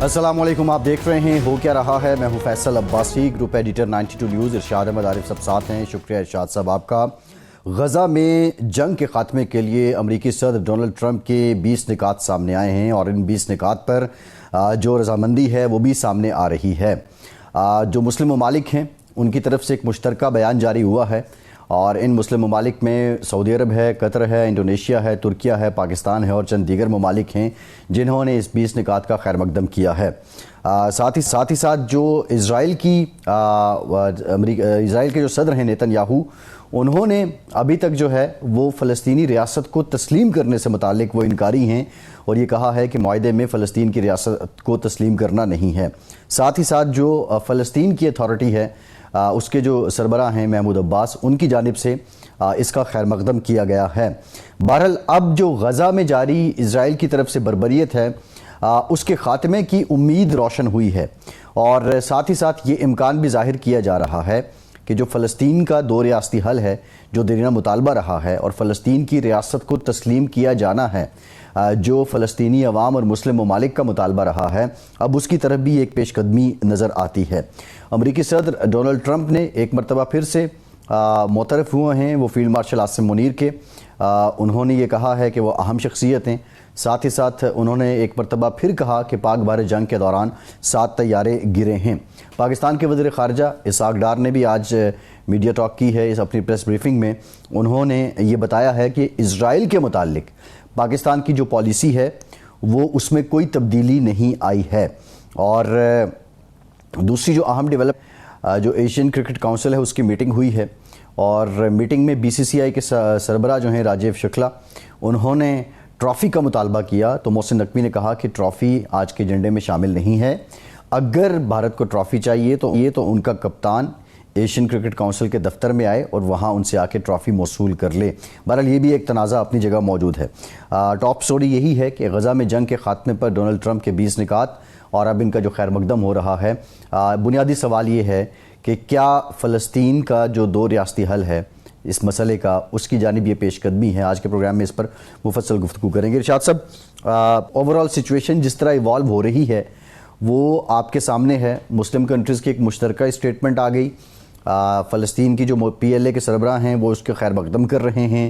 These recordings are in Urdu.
السلام علیکم، آپ دیکھ رہے ہیں ہو کیا رہا ہے۔ میں ہوں Faisal Abbasi, group editor 92 news. Irshad Ahmed Arif سب ساتھ ہیں، شکریہ ارشاد صاحب آپ کا۔ غزہ میں جنگ کے خاتمے کے لیے امریکی صدر ڈونلڈ ٹرمپ کے 20 نکات سامنے آئے ہیں، اور ان 20 نکات پر جو رضامندی ہے وہ بھی سامنے آ رہی ہے۔ جو مسلم ممالک ہیں ان کی طرف سے ایک مشترکہ بیان جاری ہوا ہے، اور ان مسلم ممالک میں سعودی عرب ہے، قطر ہے، انڈونیشیا ہے، ترکیہ ہے، پاکستان ہے اور چند دیگر ممالک ہیں جنہوں نے اس 20 نکات کا خیر مقدم کیا ہے۔ ساتھ ہی ساتھ جو اسرائیل کے جو صدر ہیں نیتن یاہو، انہوں نے ابھی تک جو ہے وہ فلسطینی ریاست کو تسلیم کرنے سے متعلق وہ انکاری ہیں، اور یہ کہا ہے کہ معاہدے میں فلسطین کی ریاست کو تسلیم کرنا نہیں ہے۔ ساتھ ہی ساتھ جو فلسطین کی اتھارٹی ہے، اس کے جو سربراہ ہیں محمود عباس، ان کی جانب سے اس کا خیر مقدم کیا گیا ہے۔ بہرحال اب جو غزہ میں جاری اسرائیل کی طرف سے بربریت ہے، اس کے خاتمے کی امید روشن ہوئی ہے، اور ساتھ ہی ساتھ یہ امکان بھی ظاہر کیا جا رہا ہے کہ جو فلسطین کا دو ریاستی حل ہے، جو دیرینہ مطالبہ رہا ہے، اور فلسطین کی ریاست کو تسلیم کیا جانا ہے، جو فلسطینی عوام اور مسلم ممالک کا مطالبہ رہا ہے، اب اس کی طرف بھی ایک پیش قدمی نظر آتی ہے۔ امریکی صدر ڈونلڈ ٹرمپ نے ایک مرتبہ پھر سے معترف ہوئے ہیں وہ فیلڈ مارشل عاصم منیر کے۔ انہوں نے یہ کہا ہے کہ وہ اہم شخصیت ہیں۔ ساتھ ہی ساتھ انہوں نے ایک مرتبہ پھر کہا کہ پاک بھارت جنگ کے دوران 7 طیارے گرے ہیں۔ پاکستان کے وزیر خارجہ اسحاق ڈار نے بھی آج میڈیا ٹاک کی ہے، اس اپنی پریس بریفنگ میں انہوں نے یہ بتایا ہے کہ اسرائیل کے متعلق پاکستان کی جو پالیسی ہے وہ اس میں کوئی تبدیلی نہیں آئی ہے۔ اور دوسری جو اہم جو ایشین کرکٹ کونسل ہے اس کی میٹنگ ہوئی ہے، اور میٹنگ میں بی سی سی آئی کے سربراہ جو ہیں راجیو شکلا، انہوں نے ٹرافی کا مطالبہ کیا، تو محسن نقوی نے کہا کہ ٹرافی آج کے ایجنڈے میں شامل نہیں ہے۔ اگر بھارت کو ٹرافی چاہیے تو ان کا کپتان ایشین کرکٹ کونسل کے دفتر میں آئے اور وہاں ان سے آ کے ٹرافی موصول کر لے۔ بہرحال یہ بھی ایک تنازع اپنی جگہ موجود ہے۔ ٹاپ سٹوری یہی ہے کہ غزہ میں جنگ کے خاتمے پر ڈونلڈ ٹرمپ کے 20 نکات اور اب ان کا جو خیر مقدم ہو رہا ہے۔ بنیادی سوال یہ ہے کہ کیا فلسطین کا جو دو ریاستی حل ہے اس مسئلے کا، اس کی جانب یہ پیش قدمی ہے۔ آج کے پروگرام میں اس پر مفصل گفتگو کریں گے۔ ارشاد صاحب، اوورآل سچویشن جس طرح ایوالو ہو رہی ہے وہ آپ کے سامنے ہے۔ مسلم کنٹریز کی ایک مشترکہ اسٹیٹمنٹ آ گئی، فلسطین کی جو پی ایل اے کے سربراہ ہیں وہ اس کے خیر مقدم کر رہے ہیں۔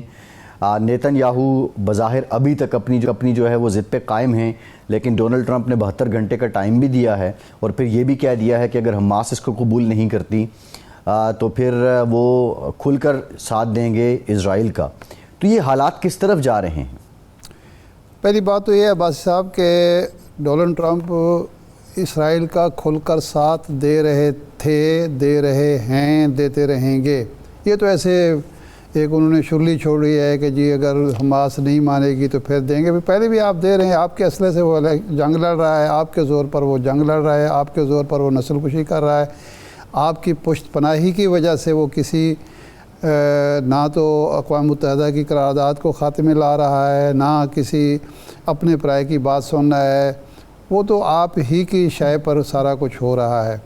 نیتن یاہو بظاہر ابھی تک اپنی جو ہے وہ ضد پہ قائم ہیں، لیکن ڈونلڈ ٹرمپ نے 72 گھنٹے کا ٹائم بھی دیا ہے، اور پھر یہ بھی کہہ دیا ہے کہ اگر حماس اس کو قبول نہیں کرتی تو پھر وہ کھل کر ساتھ دیں گے اسرائیل کا۔ تو یہ حالات کس طرف جا رہے ہیں؟ پہلی بات تو یہ ہے عباسی صاحب کہ ڈونلڈ ٹرمپ اسرائیل کا کھل کر ساتھ دے رہے تھے، دے رہے ہیں، دیتے رہیں گے۔ یہ تو ایسے ایک انہوں نے شرلی چھوڑی ہے کہ جی اگر حماس نہیں مانے گی تو پھر دیں گے۔ پہلے بھی آپ دے رہے ہیں، آپ کے اسلحے سے وہ جنگ لڑ رہا ہے، آپ کے زور پر وہ جنگ لڑ رہا ہے، آپ کے زور پر وہ نسل کشی کر رہا ہے، آپ کی پشت پناہی کی وجہ سے وہ کسی نہ تو اقوام متحدہ کی قرارداد کو خاتمے لا رہا ہے، نہ کسی اپنے پرائے کی بات سن رہا ہے، وہ تو آپ ہی کی شے پر سارا کچھ ہو رہا ہے۔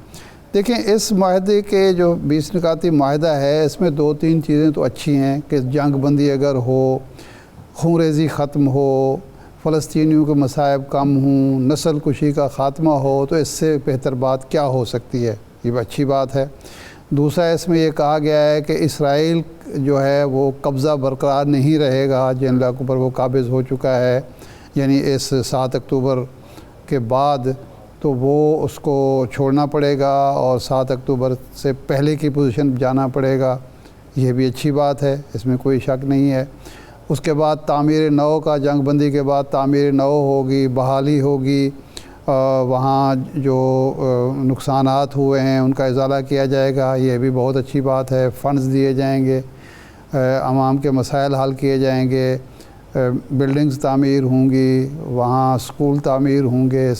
دیکھیں، اس معاہدے کے جو 20 نکاتی معاہدہ ہے، اس میں 2-3 چیزیں تو اچھی ہیں کہ جنگ بندی اگر ہو، خون ریزی ختم ہو، فلسطینیوں کے مصائب کم ہوں، نسل کشی کا خاتمہ ہو، تو اس سے بہتر بات کیا ہو سکتی ہے؟ یہ اچھی بات ہے۔ دوسرا، اس میں یہ کہا گیا ہے کہ اسرائیل جو ہے وہ قبضہ برقرار نہیں رہے گا جن علاقوں پر وہ قابض ہو چکا ہے، یعنی اس 7 اکتوبر کے بعد تو وہ اس کو چھوڑنا پڑے گا اور 7 اکتوبر سے پہلے کی پوزیشن جانا پڑے گا۔ یہ بھی اچھی بات ہے، اس میں کوئی شک نہیں ہے۔ اس کے بعد تعمیر نو کا، جنگ بندی کے بعد تعمیر نو ہوگی، بحالی ہوگی، وہاں جو نقصانات ہوئے ہیں ان کا ازالہ کیا جائے گا، یہ بھی بہت اچھی بات ہے۔ فنڈز دیے جائیں گے، عوام کے مسائل حل کیے جائیں گے، بلڈنگز تعمیر ہوں گی، وہاں اسکول تعمیر ہوں گے،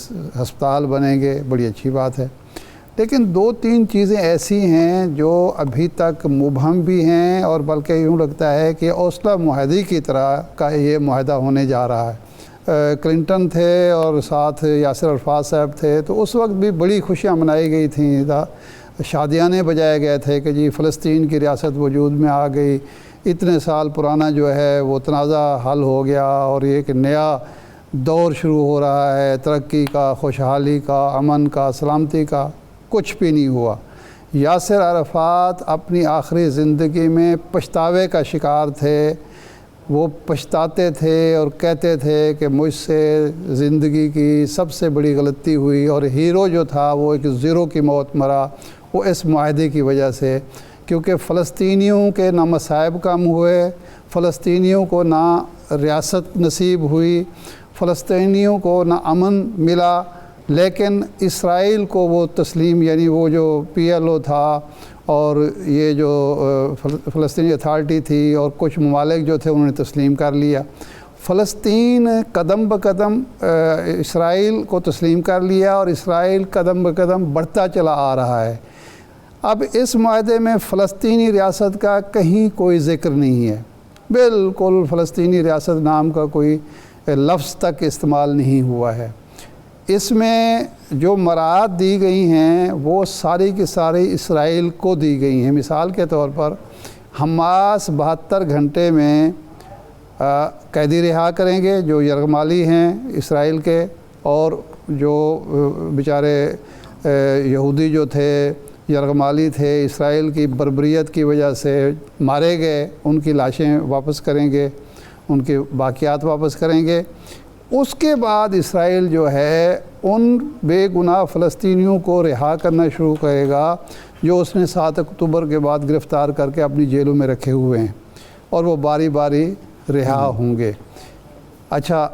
ہسپتال بنیں گے، بڑی اچھی بات ہے۔ لیکن 2-3 چیزیں ایسی ہیں جو ابھی تک مبہم بھی ہیں، اور بلکہ یوں لگتا ہے کہ اوسلو معاہدے کی طرح کا یہ معاہدہ ہونے جا رہا ہے۔ کلنٹن تھے اور ساتھ یاسر عرفات صاحب تھے، تو اس وقت بھی بڑی خوشیاں منائی گئی تھیں، شادیانے بجائے گئے تھے کہ جی فلسطین کی ریاست وجود میں آ گئی، اتنے سال پرانا جو ہے وہ تنازع حل ہو گیا، اور ایک نیا دور شروع ہو رہا ہے ترقی کا، خوشحالی کا، امن کا، سلامتی کا، کچھ بھی نہیں ہوا۔ یاسر عرفات اپنی آخری زندگی میں پچھتاوے کا شکار تھے، وہ پچھتاتے تھے اور کہتے تھے کہ مجھ سے زندگی کی سب سے بڑی غلطی ہوئی، اور ہیرو جو تھا وہ ایک زیرو کی موت مرا، وہ اس معاہدے کی وجہ سے، کیونکہ فلسطینیوں کے نہ مصائب کم ہوئے، فلسطینیوں کو نہ ریاست نصیب ہوئی، فلسطینیوں کو نہ امن ملا، لیکن اسرائیل کو وہ تسلیم، یعنی وہ جو PLO تھا اور یہ جو فلسطینی اتھارٹی تھی اور کچھ ممالک جو تھے انہوں نے تسلیم کر لیا۔ فلسطین قدم بقدم اسرائیل کو تسلیم کر لیا، اور اسرائیل قدم بقدم بڑھتا چلا آ رہا ہے۔ اب اس معاہدے میں فلسطینی ریاست کا کہیں کوئی ذکر نہیں ہے، بالکل فلسطینی ریاست نام کا کوئی لفظ تک استعمال نہیں ہوا ہے۔ اس میں جو مراعات دی گئی ہیں وہ ساری کی ساری اسرائیل کو دی گئی ہیں۔ مثال کے طور پر حماس 72 گھنٹے میں قیدی رہا کریں گے جو یرغمالی ہیں اسرائیل کے، اور جو بیچارے یہودی جو تھے، یرغمالی تھے، اسرائیل کی بربریت کی وجہ سے مارے گئے، ان کی لاشیں واپس کریں گے، ان کے باقیات واپس کریں گے۔ اس کے بعد اسرائیل جو ہے ان بے گناہ فلسطینیوں کو رہا کرنا شروع کرے گا جو اس نے 7 اکتوبر کے بعد گرفتار کر کے اپنی جیلوں میں رکھے ہوئے ہیں، اور وہ باری باری رہا ہوں گے۔ اچھا،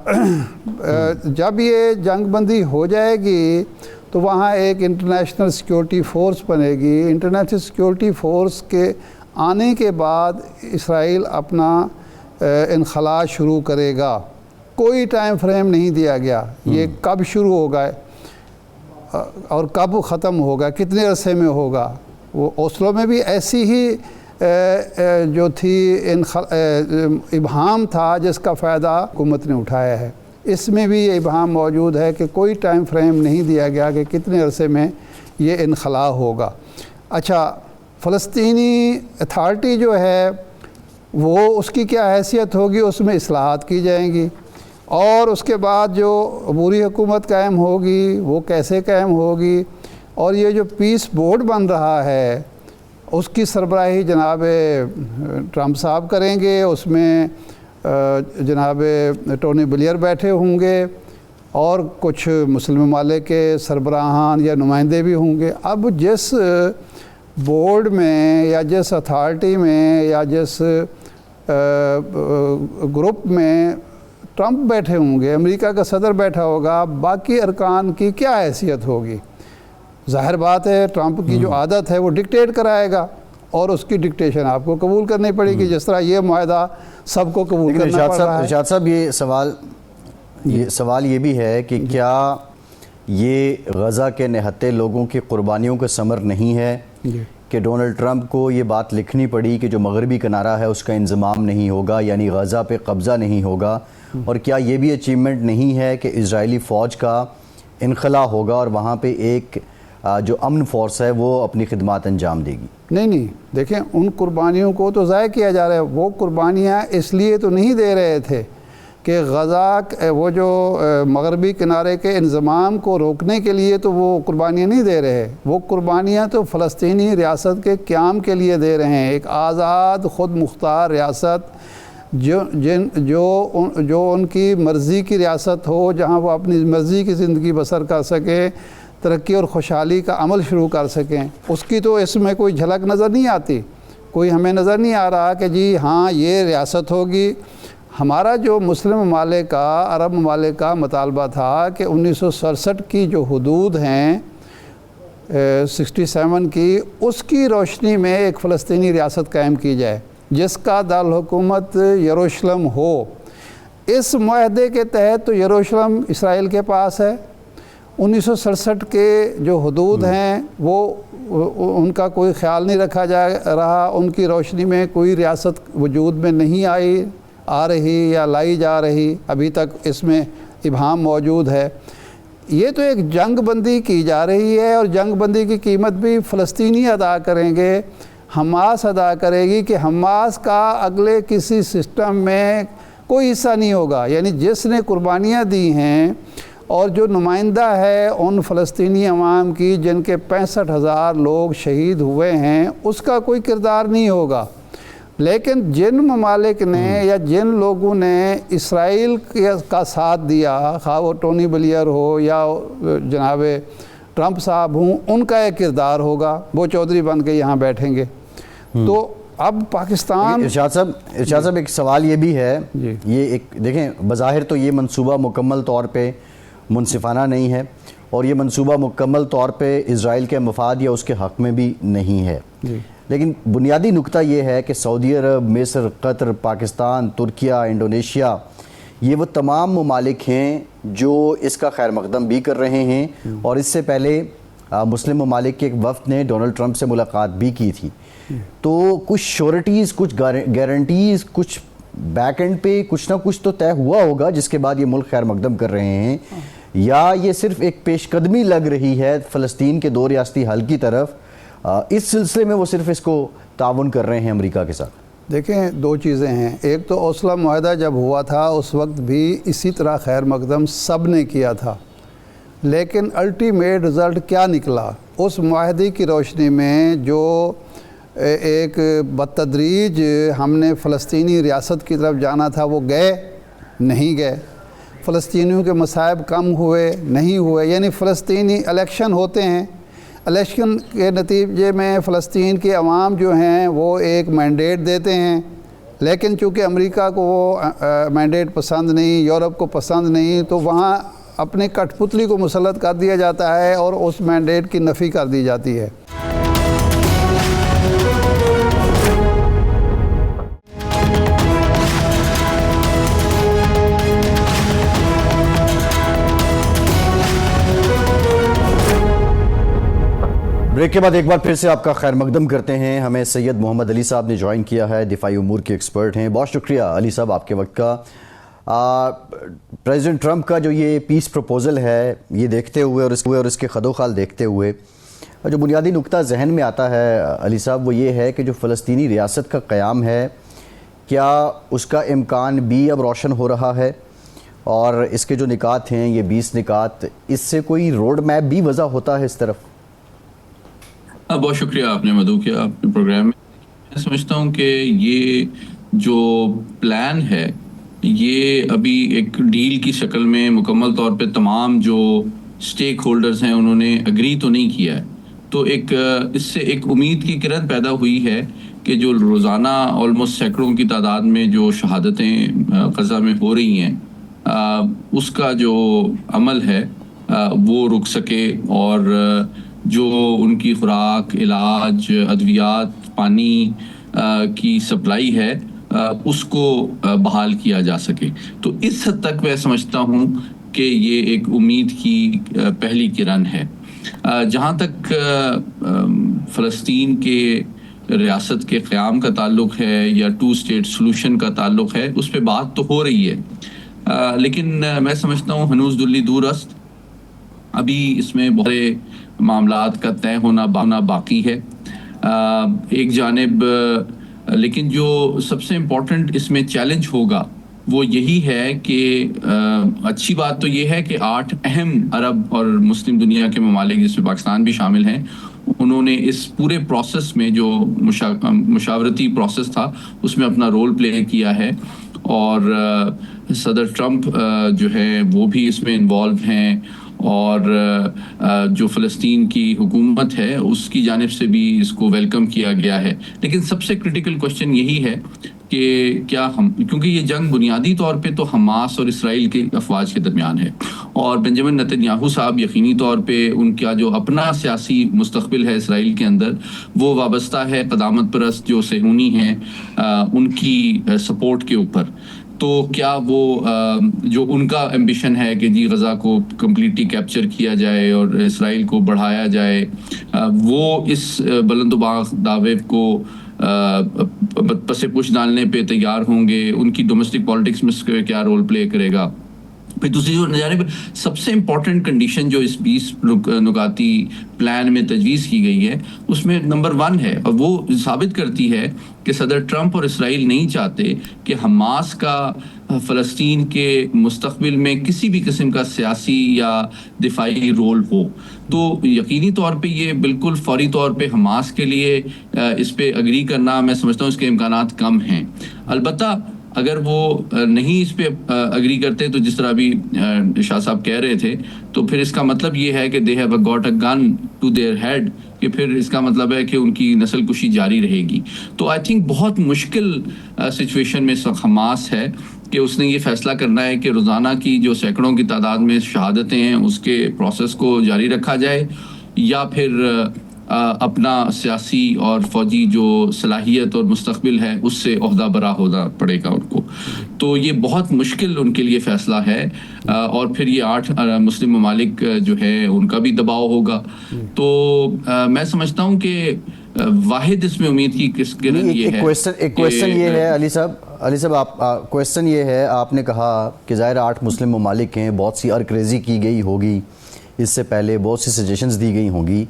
جب یہ جنگ بندی ہو جائے گی تو وہاں ایک انٹرنیشنل سیکیورٹی فورس بنے گی۔ انٹرنیشنل سیکیورٹی فورس کے آنے کے بعد اسرائیل اپنا انخلاء شروع کرے گا۔ کوئی ٹائم فریم نہیں دیا گیا، یہ کب شروع ہوگا اور کب ختم ہوگا، کتنے عرصے میں ہوگا۔ وہ اوسلو میں بھی ایسی ہی جو تھی ابہام تھا جس کا فائدہ حکومت نے اٹھایا ہے۔ اس میں بھی یہ ابہام موجود ہے کہ کوئی ٹائم فریم نہیں دیا گیا کہ کتنے عرصے میں یہ انخلاء ہوگا۔ اچھا، فلسطینی اتھارٹی جو ہے وہ اس کی کیا حیثیت ہوگی؟ اس میں اصلاحات کی جائیں گی، اور اس کے بعد جو عبوری حکومت قائم ہوگی وہ کیسے قائم ہوگی، اور یہ جو پیس بورڈ بن رہا ہے اس کی سربراہی جناب ٹرمپ صاحب کریں گے، اس میں جناب ٹونی بلیئر بیٹھے ہوں گے، اور کچھ مسلم ممالک کے سربراہان یا نمائندے بھی ہوں گے۔ اب جس بورڈ میں یا جس اتھارٹی میں یا جس گروپ میں ٹرمپ بیٹھے ہوں گے، امریکہ کا صدر بیٹھا ہوگا، باقی ارکان کی کیا حیثیت ہوگی؟ ظاہر بات ہے ٹرمپ کی جو عادت ہے وہ ڈکٹیٹ کرائے گا، اور اس کی ڈکٹیشن آپ کو قبول کرنی پڑے گی، جس طرح یہ معاہدہ سب کو قبول کرنا پڑ رہا ہے۔ ارشاد صاحب، یہ سوال یہ بھی ہے کہ کیا یہ غزہ کے نہتے لوگوں کی قربانیوں کا ثمر نہیں ہے کہ ڈونلڈ ٹرمپ کو یہ بات لکھنی پڑی کہ جو مغربی کنارہ ہے اس کا انضمام نہیں ہوگا، یعنی غزہ پہ قبضہ نہیں ہوگا؟ اور کیا یہ بھی اچیومنٹ نہیں ہے کہ اسرائیلی فوج کا انخلاء ہوگا اور وہاں پہ ایک جو امن فورس ہے وہ اپنی خدمات انجام دے گی؟ نہیں، دیکھیں، ان قربانیوں کو تو ضائع کیا جا رہا ہے۔ وہ قربانیاں اس لیے تو نہیں دے رہے تھے کہ غزہ وہ جو مغربی کنارے کے انضمام کو روکنے کے لیے تو وہ قربانیاں نہیں دے رہے، وہ قربانیاں تو فلسطینی ریاست کے قیام کے لیے دے رہے ہیں، ایک آزاد خود مختار ریاست جو ان کی مرضی کی ریاست ہو، جہاں وہ اپنی مرضی کی زندگی بسر کر سکیں، ترقی اور خوشحالی کا عمل شروع کر سکیں۔ اس کی تو اس میں کوئی جھلک نظر نہیں آتی، کوئی ہمیں نظر نہیں آ رہا کہ جی ہاں یہ ریاست ہوگی۔ ہمارا جو مسلم ممالک کا، عرب ممالک کا مطالبہ تھا کہ 1967 کی جو حدود ہیں 67 کی، اس کی روشنی میں ایک فلسطینی ریاست قائم کی جائے جس کا دارالحکومت یروشلم ہو۔ اس معاہدے کے تحت تو یروشلم اسرائیل کے پاس ہے۔ 1967 کے جو حدود ہیں وہ ان کا کوئی خیال نہیں رکھا جا رہا، ان کی روشنی میں کوئی ریاست وجود میں نہیں آ رہی یا لائی جا رہی، ابھی تک اس میں ابہام موجود ہے۔ یہ تو ایک جنگ بندی کی جا رہی ہے، اور جنگ بندی کی قیمت بھی فلسطینی ادا کریں گے، حماس ادا کرے گی کہ حماس کا اگلے کسی سسٹم میں کوئی حصہ نہیں ہوگا. یعنی جس نے قربانیاں دی ہیں اور جو نمائندہ ہے ان فلسطینی عوام کی جن کے 65,000 لوگ شہید ہوئے ہیں, اس کا کوئی کردار نہیں ہوگا. لیکن جن ممالک نے یا جن لوگوں نے اسرائیل کا ساتھ دیا, خواہ وہ ٹونی بلیئر ہو یا جناب ٹرمپ صاحب ہوں, ان کا ایک کردار ہوگا, وہ چودھری بن کے یہاں بیٹھیں گے. تو اب پاکستان ارشاد صاحب ایک سوال یہ بھی ہے, یہ ایک دیکھیں بظاہر تو یہ منصوبہ مکمل طور پہ منصفانہ نہیں ہے, اور یہ منصوبہ مکمل طور پہ اسرائیل کے مفاد یا اس کے حق میں بھی نہیں ہے, لیکن بنیادی نقطہ یہ ہے کہ سعودی عرب, مصر, قطر, پاکستان, ترکیہ, انڈونیشیا, یہ وہ تمام ممالک ہیں جو اس کا خیر مقدم بھی کر رہے ہیں, اور اس سے پہلے مسلم ممالک کے ایک وفد نے ڈونلڈ ٹرمپ سے ملاقات بھی کی تھی. تو کچھ شورٹیز, کچھ گارنٹیز, کچھ بیک اینڈ پہ کچھ نہ کچھ تو طے ہوا ہوگا جس کے بعد یہ ملک خیر مقدم کر رہے ہیں, یا یہ صرف ایک پیش قدمی لگ رہی ہے فلسطین کے 2 ریاستی حل کی طرف, اس سلسلے میں وہ صرف اس کو تعاون کر رہے ہیں امریکہ کے ساتھ؟ دیکھیں 2 چیزیں ہیں. ایک تو اوسلو معاہدہ جب ہوا تھا اس وقت بھی اسی طرح خیر مقدم سب نے کیا تھا, لیکن الٹیمیٹ رزلٹ کیا نکلا؟ اس معاہدے کی روشنی میں جو ایک بتدریج ہم نے فلسطینی ریاست کی طرف جانا تھا وہ نہیں گئے. فلسطینیوں کے مصائب کم ہوئے نہیں ہوئے. یعنی فلسطینی الیکشن ہوتے ہیں, الیکشن کے نتیجے میں فلسطین کے عوام جو ہیں وہ ایک مینڈیٹ دیتے ہیں, لیکن چونکہ امریکہ کو وہ مینڈیٹ پسند نہیں, یورپ کو پسند نہیں, تو وہاں اپنے کٹھ پتلی کو مسلط کر دیا جاتا ہے اور اس مینڈیٹ کی نفی کر دی جاتی ہے. بریک کے بعد ایک بار پھر سے آپ کا خیر مقدم کرتے ہیں. ہمیں سید محمد علی صاحب نے جوائن کیا ہے, دفاعی امور کے ایکسپرٹ ہیں. بہت شکریہ علی صاحب آپ کے وقت کا. پریزیڈنٹ ٹرمپ کا جو یہ پیس پروپوزل ہے, یہ دیکھتے ہوئے اور اس کے خد و خال دیکھتے ہوئے جو بنیادی نقطہ ذہن میں آتا ہے علی صاحب, وہ یہ ہے کہ جو فلسطینی ریاست کا قیام ہے, کیا اس کا امکان بھی اب روشن ہو رہا ہے, اور اس کے جو نکات ہیں یہ 20 نکات, اس سے کوئی روڈ میپ بھی وضع ہوتا ہے اس طرف؟ بہت شکریہ آپ نے مدعو کیا اپنے پروگرام میں. میں سمجھتا ہوں کہ یہ جو پلان ہے یہ ابھی ایک ڈیل کی شکل میں مکمل طور پہ تمام جو سٹیک ہولڈرز ہیں انہوں نے اگری تو نہیں کیا ہے. تو اس سے ایک امید کی کرن پیدا ہوئی ہے کہ جو روزانہ آلموسٹ سینکڑوں کی تعداد میں جو شہادتیں غزہ میں ہو رہی ہیں اس کا جو عمل ہے وہ رک سکے, اور جو ان کی خوراک, علاج, ادویات, پانی کی سپلائی ہے اس کو بحال کیا جا سکے. تو اس حد تک میں سمجھتا ہوں کہ یہ ایک امید کی پہلی کرن ہے. جہاں تک فلسطین کے ریاست کے قیام کا تعلق ہے یا 2 اسٹیٹ سلوشن کا تعلق ہے, اس پہ بات تو ہو رہی ہے, لیکن میں سمجھتا ہوں ہنوز دلی دور است, ابھی اس میں بہت معاملات کا طے ہونا باقی ہے ایک جانب. لیکن جو سب سے امپورٹنٹ اس میں چیلنج ہوگا وہ یہی ہے کہ اچھی بات تو یہ ہے کہ 8 اہم عرب اور مسلم دنیا کے ممالک جس میں پاکستان بھی شامل ہیں, انہوں نے اس پورے پروسیس میں جو مشاورتی پروسیس تھا اس میں اپنا رول پلے کیا ہے, اور صدر ٹرمپ جو ہے وہ بھی اس میں انوالو ہیں, اور جو فلسطین کی حکومت ہے اس کی جانب سے بھی اس کو ویلکم کیا گیا ہے. لیکن سب سے کرٹیکل کوشچن یہی ہے کہ کیا ہم, کیونکہ یہ جنگ بنیادی طور پہ تو حماس اور اسرائیل کے افواج کے درمیان ہے, اور بنجامن نتنیاہو صاحب یقینی طور پہ ان کا جو اپنا سیاسی مستقبل ہے اسرائیل کے اندر وہ وابستہ ہے قدامت پرست جو صہیونی ہیں ان کی سپورٹ کے اوپر. تو کیا وہ جو ان کا ایمبیشن ہے کہ جی غزہ کو کمپلیٹلی کیپچر کیا جائے اور اسرائیل کو بڑھایا جائے, وہ اس بلند و باغ دعوے کو پس پش ڈالنے پہ تیار ہوں گے؟ ان کی ڈومیسٹک پالیٹکس میں کیا رول پلے کرے گا؟ پھر دوسری جانب سب سے امپورٹنٹ کنڈیشن جو اس 20 نکاتی پلان میں تجویز کی گئی ہے اس میں نمبر 1 ہے، اور وہ ثابت کرتی ہے کہ صدر ٹرمپ اور اسرائیل نہیں چاہتے کہ حماس کا فلسطین کے مستقبل میں کسی بھی قسم کا سیاسی یا دفاعی رول ہو. تو یقینی طور پہ یہ بالکل فوری طور پہ حماس کے لیے اس پہ اگری کرنا، میں سمجھتا ہوں اس کے امکانات کم ہیں. البتہ اگر وہ نہیں اس پہ اگری کرتے تو جس طرح ابھی شاہ صاحب کہہ رہے تھے، تو پھر اس کا مطلب یہ ہے کہ they have got a gun to their head, کہ پھر اس کا مطلب ہے کہ ان کی نسل کشی جاری رہے گی. تو آئی تھنک بہت مشکل سچویشن میں حماس ہے کہ اس نے یہ فیصلہ کرنا ہے کہ روزانہ کی جو سینکڑوں کی تعداد میں شہادتیں ہیں اس کے پروسیس کو جاری رکھا جائے، یا پھر اپنا سیاسی اور فوجی جو صلاحیت اور مستقبل ہے اس سے عہدہ برا ہونا پڑے گا ان کو. تو یہ بہت مشکل ان کے لیے فیصلہ ہے، اور پھر یہ 8 مسلم ممالک جو ہے ان کا بھی دباؤ ہوگا. تو میں سمجھتا ہوں کہ واحد اس میں امید کی کس کے لیے ہے. ایک کویسچن یہ ہے علی صاحب آپ کویسچن یہ ہے، آپ نے کہا کہ ظاہر 8 مسلم ممالک ہیں، بہت سی ارکریزی کی گئی ہوگی اس سے پہلے، بہت سی سجیشنز دی گئی ہوں گی.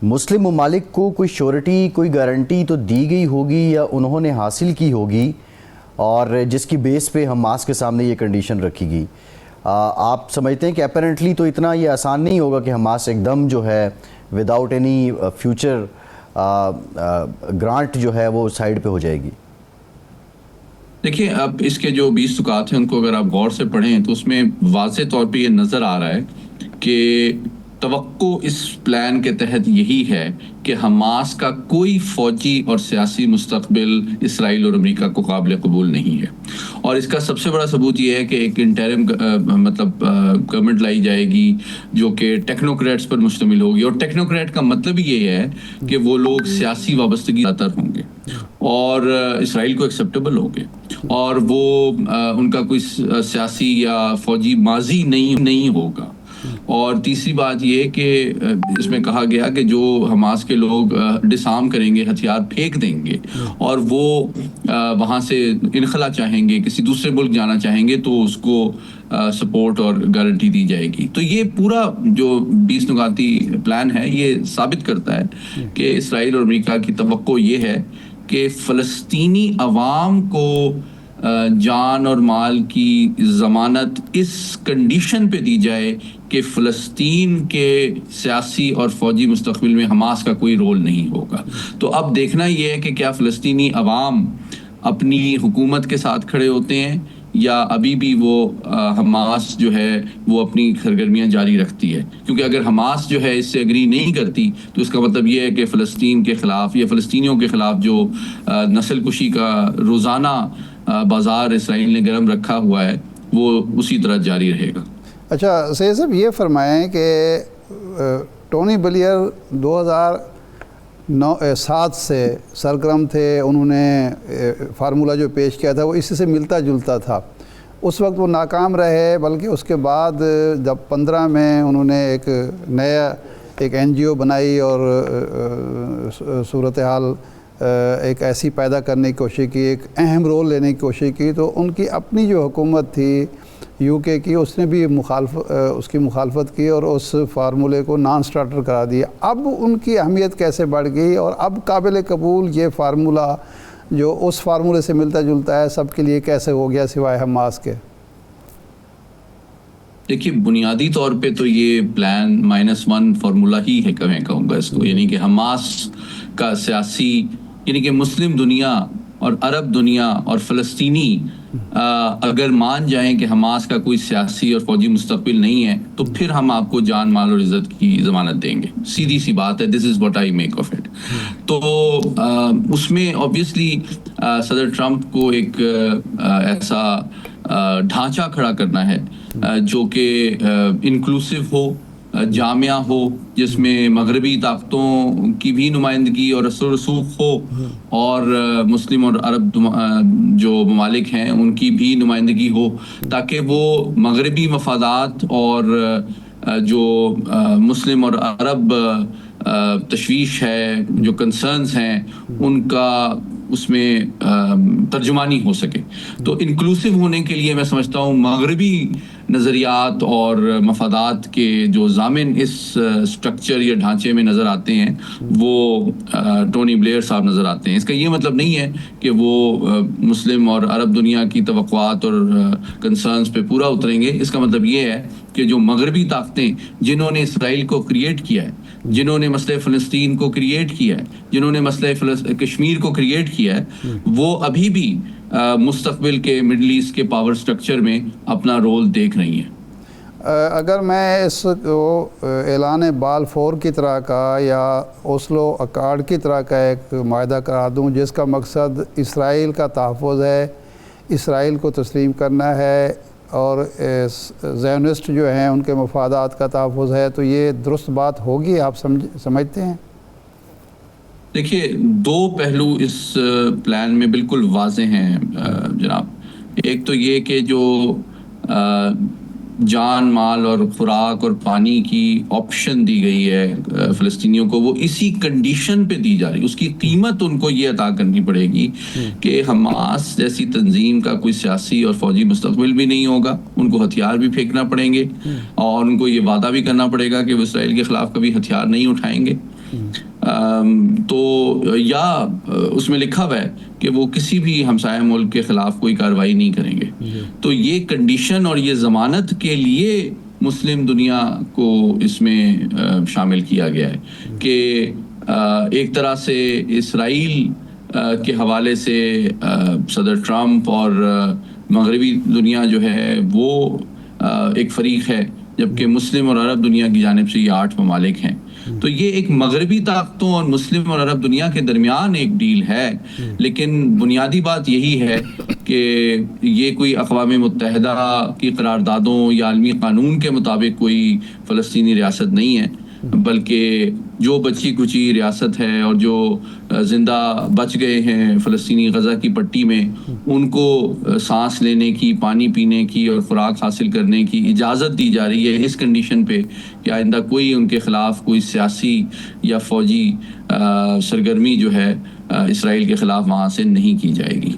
مسلم ممالک کو کوئی شیورٹی، کوئی گارنٹی تو دی گئی ہوگی یا انہوں نے حاصل کی ہوگی، اور جس کی بیس پہ حماس کے سامنے یہ کنڈیشن رکھی گئی. آپ سمجھتے ہیں کہ اپیرنٹلی تو اتنا یہ آسان نہیں ہوگا کہ حماس ایک دم جو ہے وداؤٹ اینی فیوچر گرانٹ جو ہے وہ سائیڈ پہ ہو جائے گی؟ دیکھیے، اب اس کے جو 20 نکات ہیں ان کو اگر آپ غور سے پڑھیں تو اس میں واضح طور پہ یہ نظر آ رہا ہے کہ توقع اس پلان کے تحت یہی ہے کہ حماس کا کوئی فوجی اور سیاسی مستقبل اسرائیل اور امریکہ کو قابل قبول نہیں ہے. اور اس کا سب سے بڑا ثبوت یہ ہے کہ ایک انٹرم گورنمنٹ لائی جائے گی جو کہ ٹیکنوکریٹس پر مشتمل ہوگی. اور ٹیکنوکریٹ کا مطلب یہ ہے کہ وہ لوگ سیاسی وابستگی زیادہ ہوں گے اور اسرائیل کو ایکسیپٹیبل ہوں گے، اور وہ ان کا کوئی سیاسی یا فوجی ماضی نہیں ہوگا. اور تیسری بات یہ کہ اس میں کہا گیا کہ جو حماس کے لوگ ڈسارم کریں گے، ہتھیار پھینک دیں گے اور وہ وہاں سے انخلا چاہیں گے، کسی دوسرے ملک جانا چاہیں گے، تو اس کو سپورٹ اور گارنٹی دی جائے گی. تو یہ پورا جو 20 نکاتی پلان ہے یہ ثابت کرتا ہے کہ اسرائیل اور امریکہ کی توقع یہ ہے کہ فلسطینی عوام کو جان اور مال کی ضمانت اس کنڈیشن پہ دی جائے کہ فلسطین کے سیاسی اور فوجی مستقبل میں حماس کا کوئی رول نہیں ہوگا. تو اب دیکھنا یہ ہے کہ کیا فلسطینی عوام اپنی حکومت کے ساتھ کھڑے ہوتے ہیں یا ابھی بھی وہ حماس جو ہے وہ اپنی سرگرمیاں جاری رکھتی ہے. کیونکہ اگر حماس جو ہے اس سے اگری نہیں کرتی تو اس کا مطلب یہ ہے کہ فلسطین کے خلاف یا فلسطینیوں کے خلاف جو نسل کشی کا روزانہ بازار اسرائیل نے گرم رکھا ہوا ہے وہ اسی طرح جاری رہے گا. اچھا سید صاحب، یہ فرمائیں کہ ٹونی بلیئر 2007 سے سرگرم تھے، انہوں نے فارمولہ جو پیش کیا تھا وہ اسی سے ملتا جلتا تھا. اس وقت وہ ناکام رہے، بلکہ اس کے بعد جب 15 میں انہوں نے ایک NGO بنائی اور صورتحال ایک ایسی پیدا کرنے کی کوشش کی، ایک اہم رول لینے کی کوشش کی، تو ان کی اپنی جو حکومت تھی UK کی، اس نے بھی اس کی مخالفت کی اور اس فارمولے کو نان سٹارٹر کرا دیا. اب ان کی اہمیت کیسے بڑھ گئی اور اب قابل قبول یہ فارمولہ جو اس فارمولے سے ملتا جلتا ہے سب کے لیے کیسے ہو گیا سوائے حماس کے؟ دیکھیے، بنیادی طور پہ تو یہ پلان -1 فارمولہ ہی ہے، کہوں گا اس کو. یعنی کہ حماس کا سیاسی، یعنی کہ مسلم دنیا اور عرب دنیا اور فلسطینی اگر مان جائیں کہ حماس کا کوئی سیاسی اور فوجی مستقبل نہیں ہے تو پھر ہم آپ کو جان مال اور عزت کی ضمانت دیں گے. سیدھی سی بات ہے. This is what I make of it. تو اس میں اوبیسلی صدر ٹرمپ کو ایک ایسا ڈھانچہ کھڑا کرنا ہے جو کہ انکلوسیو ہو، جامعہ ہو، جس میں مغربی طاقتوں کی بھی نمائندگی اور اثر و رسوخ ہو، اور مسلم اور عرب جو ممالک ہیں ان کی بھی نمائندگی ہو، تاکہ وہ مغربی مفادات اور جو مسلم اور عرب تشویش ہے، جو کنسرنز ہیں، ان کا اس میں ترجمانی ہو سکے. تو انکلوسیو ہونے کے لیے میں سمجھتا ہوں مغربی نظریات اور مفادات کے جو ضامن اس سٹرکچر یا ڈھانچے میں نظر آتے ہیں وہ ٹونی بلیئر صاحب نظر آتے ہیں. اس کا یہ مطلب نہیں ہے کہ وہ مسلم اور عرب دنیا کی توقعات اور کنسرنز پہ پورا اتریں گے. اس کا مطلب یہ ہے کہ جو مغربی طاقتیں جنہوں نے اسرائیل کو کریٹ کیا ہے, جنہوں نے مسئلہ فلسطین کو کریٹ کیا ہے, جنہوں نے مسئلہ کشمیر کو کریٹ کیا ہے, وہ ابھی بھی مستقبل کے مڈل ایسٹ کے پاور سٹرکچر میں اپنا رول دیکھ رہی ہیں. اگر میں اس کو اعلان بالفور کی طرح کا یا اوسلو اکارڈ کی طرح کا ایک معاہدہ قرار دوں جس کا مقصد اسرائیل کا تحفظ ہے, اسرائیل کو تسلیم کرنا ہے اور زیونسٹ جو ہیں ان کے مفادات کا تحفظ ہے, تو یہ درست بات ہوگی آپ سمجھتے ہیں؟ دیکھیے, دو پہلو اس پلان میں بالکل واضح ہیں جناب. ایک تو یہ کہ جو جان مال اور خوراک اور پانی کی آپشن دی گئی ہے فلسطینیوں کو, وہ اسی کنڈیشن پہ دی جا رہی ہے. اس کی قیمت ان کو یہ ادا کرنی پڑے گی کہ حماس جیسی تنظیم کا کوئی سیاسی اور فوجی مستقبل بھی نہیں ہوگا, ان کو ہتھیار بھی پھینکنا پڑیں گے اور ان کو یہ وعدہ بھی کرنا پڑے گا کہ وہ اسرائیل کے خلاف کبھی ہتھیار نہیں اٹھائیں گے. تو یا اس میں لکھا ہوا ہے کہ وہ کسی بھی ہمسایہ ملک کے خلاف کوئی کارروائی نہیں کریں گے. تو یہ کنڈیشن اور یہ ضمانت کے لیے مسلم دنیا کو اس میں شامل کیا گیا ہے کہ ایک طرح سے اسرائیل کے حوالے سے صدر ٹرمپ اور مغربی دنیا جو ہے وہ ایک فریق ہے, جبکہ مسلم اور عرب دنیا کی جانب سے یہ 8 ممالک ہیں. تو یہ ایک مغربی طاقتوں اور مسلم اور عرب دنیا کے درمیان ایک ڈیل ہے, لیکن بنیادی بات یہی ہے کہ یہ کوئی اقوام متحدہ کی قراردادوں یا عالمی قانون کے مطابق کوئی فلسطینی ریاست نہیں ہے, بلکہ جو بچی کچی ریاست ہے اور جو زندہ بچ گئے ہیں فلسطینی غزہ کی پٹی میں, ان کو سانس لینے کی, پانی پینے کی اور خوراک حاصل کرنے کی اجازت دی جا رہی ہے اس کنڈیشن پہ کہ آئندہ کوئی ان کے خلاف کوئی سیاسی یا فوجی سرگرمی جو ہے اسرائیل کے خلاف وہاں سے نہیں کی جائے گی.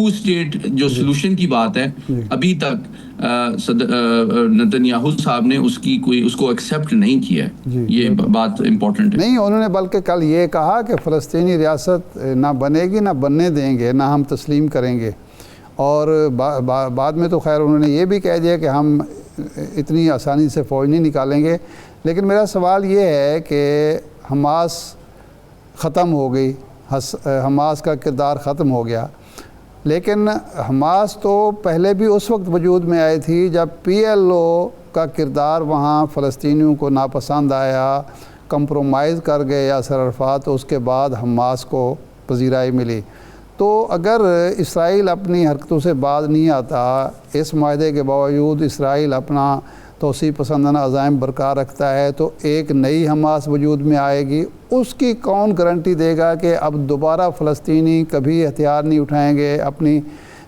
اسٹیٹ جو سلوشن کی بات ہے, ابھی تک نتنیاہو صاحب نے اس کو ایکسیپٹ نہیں کیا ہے. یہ بات امپورٹنٹ ہے. نہیں, انہوں نے بلکہ کل یہ کہا کہ فلسطینی ریاست نہ بنے گی, نہ بننے دیں گے, نہ ہم تسلیم کریں گے. اور بعد میں تو خیر انہوں نے یہ بھی کہہ دیا کہ ہم اتنی آسانی سے فوج نہیں نکالیں گے. لیکن میرا سوال یہ ہے کہ حماس ختم ہو گئی, حماس کا کردار ختم ہو گیا, لیکن حماس تو پہلے بھی اس وقت وجود میں آئی تھی جب پی ایل او کا کردار وہاں فلسطینیوں کو ناپسند آیا, کمپرومائز کر گئے یاسر عرفات, تو اس کے بعد حماس کو پذیرائی ملی. تو اگر اسرائیل اپنی حرکتوں سے باز نہیں آتا, اس معاہدے کے باوجود اسرائیل اپنا توسیع پسندانہ عزائم برقرار رکھتا ہے, تو ایک نئی حماس وجود میں آئے گی. اس کی کون گارنٹی دے گا کہ اب دوبارہ فلسطینی کبھی ہتھیار نہیں اٹھائیں گے, اپنی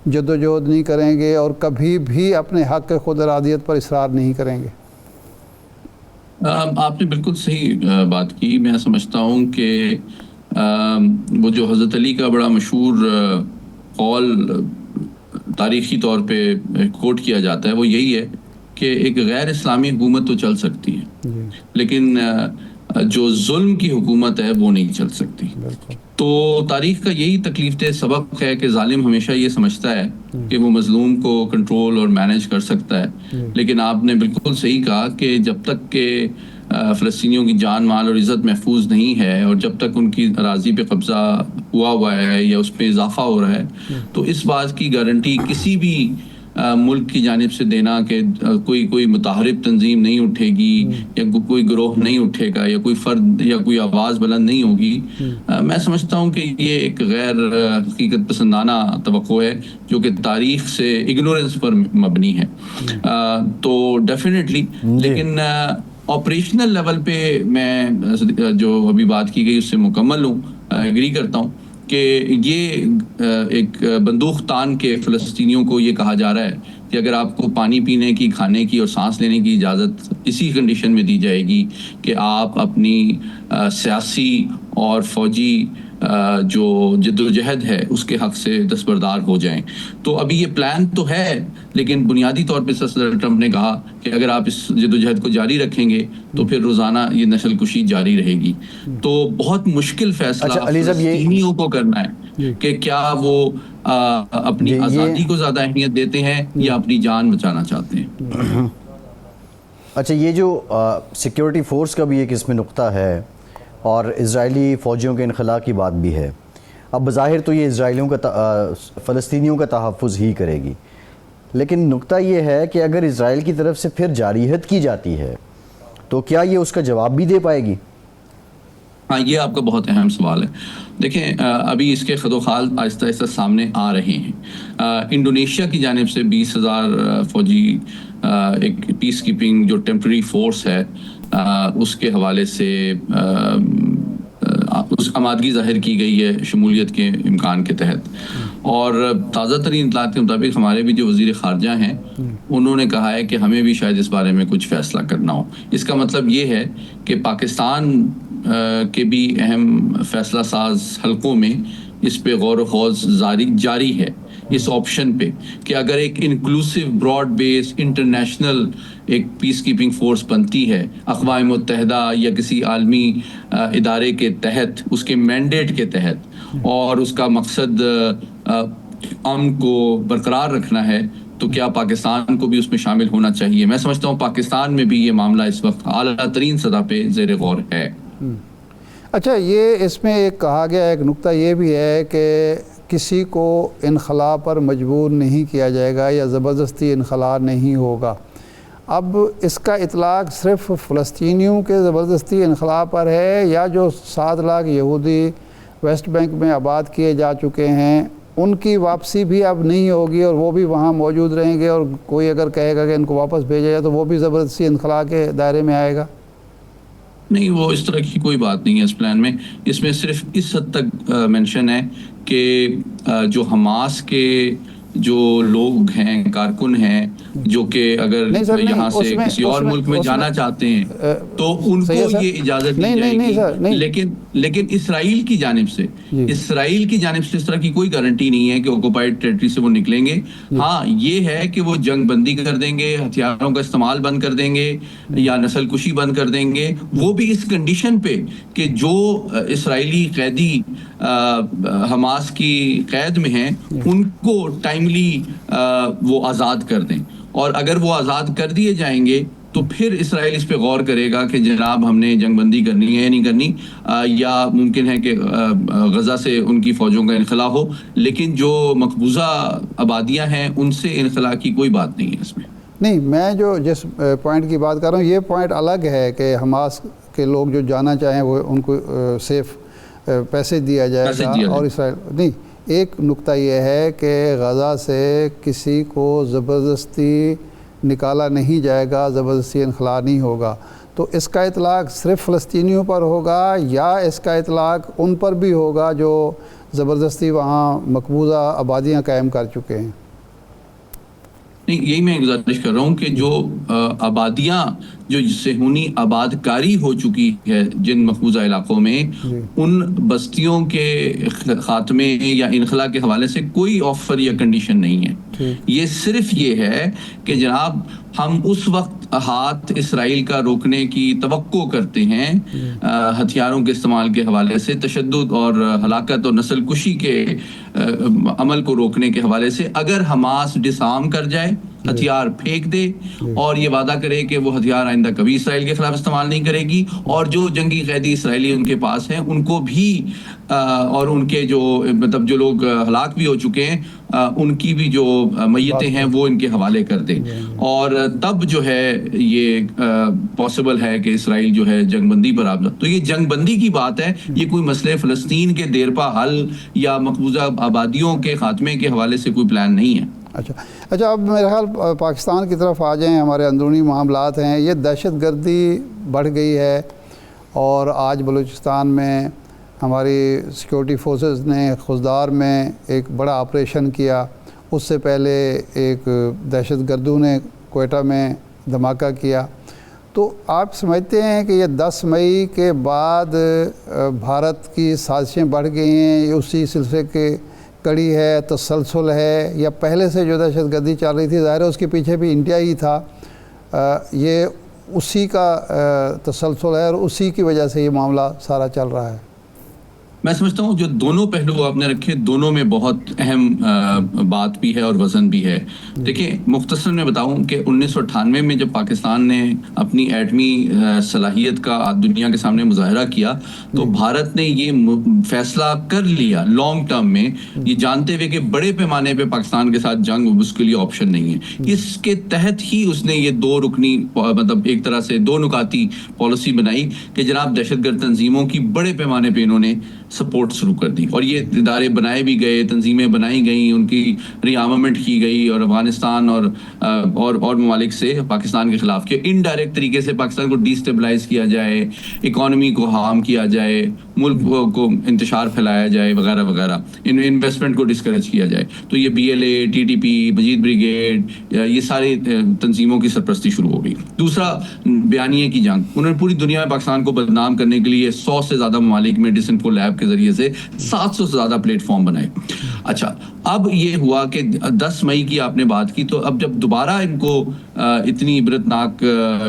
جدوجہد نہیں کریں گے اور کبھی بھی اپنے حق خود ارادیت پر اصرار نہیں کریں گے؟ آپ نے بالکل صحیح بات کی. میں سمجھتا ہوں کہ وہ جو حضرت علی کا بڑا مشہور قول تاریخی طور پہ کوٹ کیا جاتا ہے وہ یہی ہے کہ ایک غیر اسلامی حکومت تو چل سکتی ہے, لیکن جو ظلم کی حکومت ہے وہ نہیں چل سکتی. تو تاریخ کا یہی تکلیف دہ سبق ہے کہ ظالم ہمیشہ یہ سمجھتا ہے کہ وہ مظلوم کو کنٹرول اور مینیج کر سکتا ہے. لیکن آپ نے بالکل صحیح کہا کہ جب تک کہ فلسطینیوں کی جان مال اور عزت محفوظ نہیں ہے اور جب تک ان کی اراضی پہ قبضہ ہوا ہے یا اس پہ اضافہ ہو رہا ہے, تو اس بات کی گارنٹی کسی بھی ملک کی جانب سے دینا کہ کوئی متحرک تنظیم نہیں اٹھے گی یا کوئی گروہ نہیں اٹھے گا یا کوئی فرد یا کوئی آواز بلند نہیں ہوگی, میں سمجھتا ہوں کہ یہ ایک غیر حقیقت پسندانہ توقع ہے جو کہ تاریخ سے اگنورنس پر مبنی ہے. تو ڈیفینیٹلی, لیکن آپریشنل لیول پہ میں جو ابھی بات کی گئی اس سے مکمل ہوں ایگری کرتا ہوں کہ یہ ایک بندوق تان کے فلسطینیوں کو یہ کہا جا رہا ہے کہ اگر آپ کو پانی پینے کی، کھانے کی اور سانس لینے کی اجازت اسی کنڈیشن میں دی جائے گی کہ آپ اپنی سیاسی اور فوجی جو جدوجہد ہے اس کے حق سے دستبردار ہو جائیں. تو ابھی یہ پلان تو ہے، لیکن بنیادی طور پہ صدر ٹرمپ نے کہا کہ اگر آپ اس جدوجہد کو جاری رکھیں گے تو پھر روزانہ یہ نسل کشی جاری رہے گی. تو بہت مشکل فیصلہ فلسطینیوں کو کرنا ہے کہ کیا وہ اپنی آزادی کو زیادہ اہمیت دیتے ہیں یا اپنی جان بچانا چاہتے ہیں. اچھا، یہ جو سیکیورٹی فورس کا بھی ایک اس میں نقطہ ہے اور اسرائیلی فوجیوں کے انخلاء کی بات بھی ہے. اب بظاہر تو یہ اسرائیلیوں کا فلسطینیوں کا تحفظ ہی کرے گی، لیکن نقطہ یہ ہے کہ اگر اسرائیل کی طرف سے پھر جارحیت کی جاتی ہے تو کیا یہ اس کا جواب بھی دے پائے گی؟ ہاں، یہ آپ کا بہت اہم سوال ہے. دیکھیں، ابھی اس کے خدوخال آہستہ آہستہ سامنے آ رہے ہیں. انڈونیشیا کی جانب سے 20,000 فوجی ایک پیس کیپنگ جو ٹیمپرری فورس ہے اس کے حوالے سے اس آمادگی ظاہر کی گئی ہے شمولیت کے امکان کے تحت. اور تازہ ترین اطلاعات کے مطابق ہمارے بھی جو وزیر خارجہ ہیں انہوں نے کہا ہے کہ ہمیں بھی شاید اس بارے میں کچھ فیصلہ کرنا ہو. اس کا مطلب یہ ہے کہ پاکستان کے بھی اہم فیصلہ ساز حلقوں میں اس پہ غور و خوض جاری ہے اس آپشن پہ کہ اگر ایک انکلوسیو براڈ بیس انٹرنیشنل ایک پیس کیپنگ فورس بنتی ہے اقوام متحدہ یا کسی عالمی ادارے کے تحت، اس کے مینڈیٹ کے تحت، اور اس کا مقصد امن کو برقرار رکھنا ہے، تو کیا پاکستان کو بھی اس میں شامل ہونا چاہیے. میں سمجھتا ہوں پاکستان میں بھی یہ معاملہ اس وقت اعلیٰ ترین سطح پہ زیر غور ہے. اچھا، یہ اس میں ایک کہا گیا ایک نقطہ یہ بھی ہے کہ کسی کو انخلاء پر مجبور نہیں کیا جائے گا یا زبردستی انخلاء نہیں ہوگا. اب اس کا اطلاق صرف فلسطینیوں کے زبردستی انخلاء پر ہے یا جو 7 لاکھ یہودی ویسٹ بینک میں آباد کیے جا چکے ہیں ان کی واپسی بھی اب نہیں ہوگی اور وہ بھی وہاں موجود رہیں گے، اور کوئی اگر کہے گا کہ ان کو واپس بھیجا جائے تو وہ بھی زبردستی انخلاء کے دائرے میں آئے گا؟ نہیں، وہ اس طرح کی کوئی بات نہیں ہے اس پلان میں. اس میں صرف اس حد تک مینشن ہے کہ جو حماس کے جو لوگ ہیں، کارکن ہیں، جو کہ اگر یہاں سے کسی اور ملک میں جانا چاہتے ہیں تو ان کو یہ اجازت دی جائے گی. لیکن اسرائیل کی جانب سے اس طرح کی کوئی گارنٹی نہیں ہے کہ آکوپائڈ ٹیریٹری سے وہ نکلیں گے. ہاں، یہ ہے کہ وہ جنگ بندی کر دیں گے، ہتھیاروں کا استعمال بند کر دیں گے یا نسل کشی بند کر دیں گے، وہ بھی اس کنڈیشن پہ کہ جو اسرائیلی قیدی حماس کی قید میں ہیں ان کو ٹائملی وہ آزاد کر دیں. اور اگر وہ آزاد کر دیے جائیں گے تو پھر اسرائیل اس پہ غور کرے گا کہ جناب ہم نے جنگ بندی کرنی ہے یا نہیں کرنی، یا ممکن ہے کہ غزہ سے ان کی فوجوں کا انخلاء ہو. لیکن جو مقبوضہ آبادیاں ہیں ان سے انخلاء کی کوئی بات نہیں ہے اس میں. نہیں، میں جو جس پوائنٹ کی بات کر رہا ہوں یہ پوائنٹ الگ ہے کہ حماس کے لوگ جو جانا چاہیں وہ ان کو سیف پیسے دیا جائے گا اور اسرائیل نہیں. ایک نقطہ یہ ہے کہ غزہ سے کسی کو زبردستی نکالا نہیں جائے گا، زبردستی انخلاء نہیں ہوگا. تو اس کا اطلاق صرف فلسطینیوں پر ہوگا یا اس کا اطلاق ان پر بھی ہوگا جو زبردستی وہاں مقبوضہ آبادیاں قائم کر چکے ہیں؟ نہیں، یہی میں گزارش کر رہا ہوں کہ جو آبادیاں جو صہیونی آباد کاری ہو چکی ہے جن مقبوضہ علاقوں میں، ان بستیوں کے خاتمے یا انخلاء کے حوالے سے کوئی آفر یا کنڈیشن نہیں ہے. یہ صرف یہ ہے کہ جناب ہم اس وقت ہاتھ اسرائیل کا روکنے کی توقع کرتے ہیں ہتھیاروں کے استعمال کے حوالے سے، تشدد اور ہلاکت اور نسل کشی کے عمل کو روکنے کے حوالے سے، اگر حماس ڈس آرم کر جائے، ہتھیار پھینک دے اور یہ وعدہ کرے کہ وہ ہتھیار آئندہ کبھی اسرائیل کے خلاف استعمال نہیں کرے گی، اور جو جنگی قیدی اسرائیلی ان کے پاس ہیں ان کو بھی اور ان کے جو مطلب جو لوگ ہلاک بھی ہو چکے ہیں ان کی بھی جو میتیں ہیں وہ ان کے حوالے کر دے. اور تب جو ہے یہ پاسبل ہے کہ اسرائیل جو ہے جنگ بندی پر آباد. تو یہ جنگ بندی کی بات ہے، یہ کوئی مسئلہ فلسطین کے دیرپا حل یا مقبوضہ آبادیوں کے خاتمے کے حوالے سے کوئی پلان نہیں ہے. اچھا، اب میرے خیال پاکستان کی طرف آ جائیں. ہمارے اندرونی معاملات ہیں، یہ دہشت گردی بڑھ گئی ہے اور آج بلوچستان میں ہماری سیکورٹی فورسز نے خزدار میں ایک بڑا آپریشن کیا. اس سے پہلے ایک دہشت گردوں نے کوئٹہ میں دھماکہ کیا. تو آپ سمجھتے ہیں کہ یہ 10 مئی کے بعد بھارت کی سازشیں بڑھ گئی ہیں، یہ اسی سلسلے کے کڑی ہے، تسلسل ہے، یا پہلے سے جو دہشت گردی چل رہی تھی ظاہر ہے اس کے پیچھے بھی انڈیا ہی تھا، یہ اسی کا تسلسل ہے اور اسی کی وجہ سے یہ معاملہ سارا چل رہا ہے؟ میں سمجھتا ہوں جو دونوں پہلو آپ نے رکھے، دونوں میں بہت اہم بات بھی ہے اور وزن بھی ہے. دیکھیں، مختصر میں بتاؤں کہ 1998 میں جب پاکستان نے اپنی ایٹمی صلاحیت کا دنیا کے سامنے مظاہرہ کیا تو بھارت نے یہ فیصلہ کر لیا لانگ ٹرم میں، یہ جانتے ہوئے کہ بڑے پیمانے پہ پاکستان کے ساتھ جنگ اس کے لیے آپشن نہیں ہے. اس کے تحت ہی اس نے یہ 2 رکنی مطلب ایک طرح سے 2 نکاتی پالیسی بنائی کہ جناب دہشت گرد تنظیموں کی بڑے پیمانے پہ انہوں نے سپورٹ شروع کر دی، اور یہ ادارے بنائے بھی گئے، تنظیمیں بنائی گئیں، ان کی ری آرمامنٹ کی گئی، اور افغانستان اور ممالک سے پاکستان کے خلاف کیا، انڈائریکٹ طریقے سے پاکستان کو ڈی اسٹیبلائز کیا جائے، اکانومی کو ہارم کیا جائے، ملک کو انتشار پھیلایا جائے وغیرہ وغیرہ، انویسٹمنٹ کو ڈسکریج کیا جائے. تو یہ BLA، TTP، مجید بریگیڈ، یہ ساری تنظیموں کی سرپرستی شروع ہو گئی. دوسرا، بیانیے کی جنگ، انہوں نے پوری دنیا میں پاکستان کو بدنام کرنے کے لیے 100 سے زیادہ ممالک میں ڈس انفو لیب کے ذریعے سے 700 سے زیادہ پلیٹ فارم بنائے. اچھا، اب یہ ہوا کہ 10 مئی کی آپ نے بات کی، تو اب جب دوبارہ ان کو اتنی عبرتناک